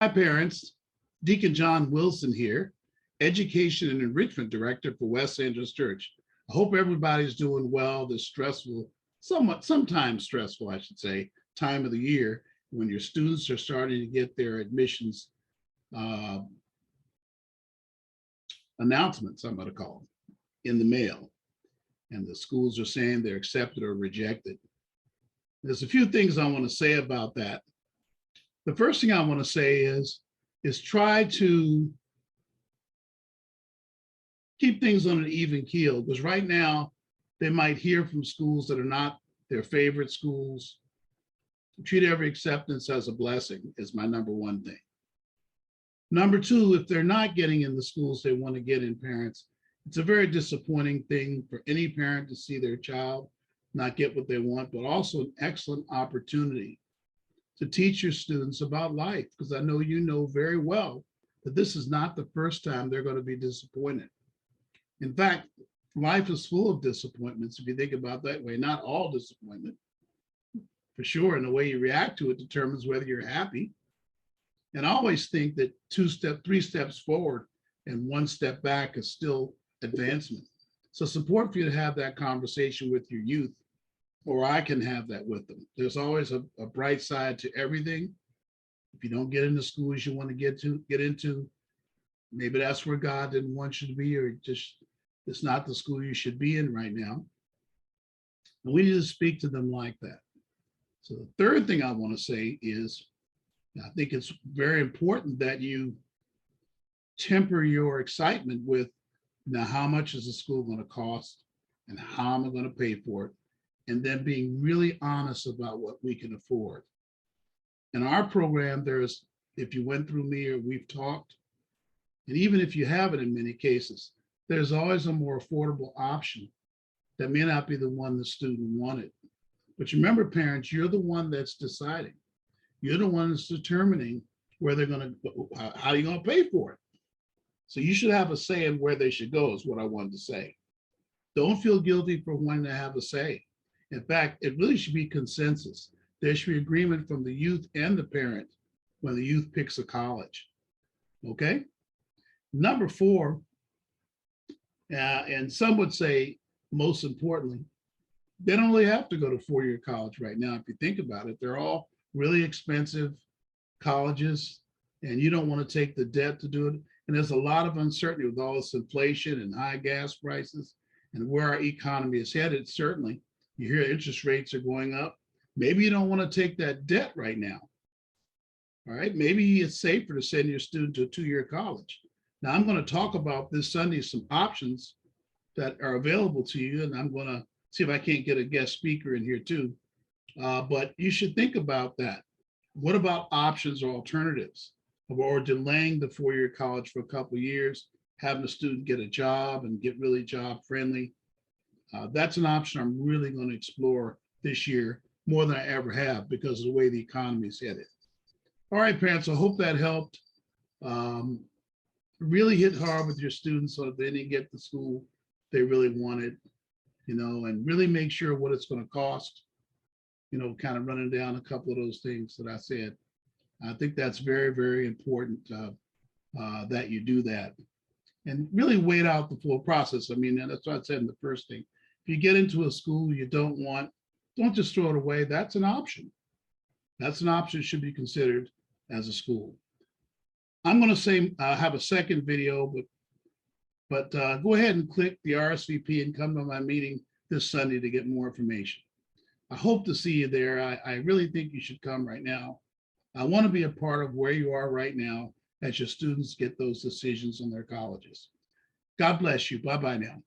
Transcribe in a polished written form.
Hi, parents. Deacon John Wilson here, Education and Enrichment Director for West Angeles Church. I hope everybody's doing well this stressful, sometimes stressful, I should say, time of the year when your students are starting to get their admissions uh, announcements, I'm going to call them, in the mail. And the schools are saying they're accepted or rejected. There's a few things I want to say about that. The first thing I want to say is try to keep things on an even keel, because right now they might hear from schools that are not their favorite schools. Treat every acceptance as a blessing is my number one thing. Number two, if they're not getting in the schools they want to get in, parents, it's a very disappointing thing for any parent to see their child not get what they want, but also an excellent opportunity to teach your students about life, because I know you know very well that this is not the first time they're going to be disappointed. In fact, life is full of disappointments if you think about that way. Not all disappointment, for sure, and the way you react to it determines whether you're happy. And I always think that three steps forward and one step back is still advancement. So it's important for you to have that conversation with your youth, or I can have that with them. There's always a bright side to everything. If you don't get into schools you want to get into, maybe that's where God didn't want you to be, or just it's not the school you should be in right now. And we need to speak to them like that. So the third thing I want to say is I think it's very important that you temper your excitement with, now, how much is the school going to cost and how am I going to pay for it? And then being really honest about what we can afford. In our program, if you went through me or we've talked, and even if you haven't in many cases, there's always a more affordable option that may not be the one the student wanted. But remember, parents, you're the one that's deciding. You're the one that's determining where they're going to, how are you going to pay for it? So you should have a say in where they should go, is what I wanted to say. Don't feel guilty for wanting to have a say. In fact, it really should be consensus. There should be agreement from the youth and the parent when the youth picks a college. Okay? Number four, and some would say most importantly, they don't really have to go to four-year college right now. If you think about it, they're all really expensive colleges, and you don't want to take the debt to do it. And there's a lot of uncertainty with all this inflation and high gas prices and where our economy is headed. Certainly, you hear interest rates are going up. Maybe you don't want to take that debt right now. All right, maybe it's safer to send your student to a two-year college. Now, I'm going to talk about this Sunday some options that are available to you, and I'm going to see if I can't get a guest speaker in here too. But you should think about that. What about options or alternatives, or delaying the four-year college for a couple of years, having a student get a job and get really job friendly? That's an option I'm really going to explore this year more than I ever have because of the way the economy is headed. All right, parents, I hope that helped. Um, really hit hard with your students so that they didn't get the school they really wanted, and really make sure what it's going to cost, kind of running down a couple of those things that I said. I think that's very, very important that you do that and really wait out the full process. I mean, that's what I said in the first thing. If you get into a school you don't want, don't just throw it away. That's an option. That's an option that should be considered as a school. I'm going to say have a second video, but go ahead and click the RSVP and come to my meeting this Sunday to get more information. I hope to see you there. I really think you should come right now. I want to be a part of where you are right now as your students get those decisions on their colleges. God bless you. Bye-bye now.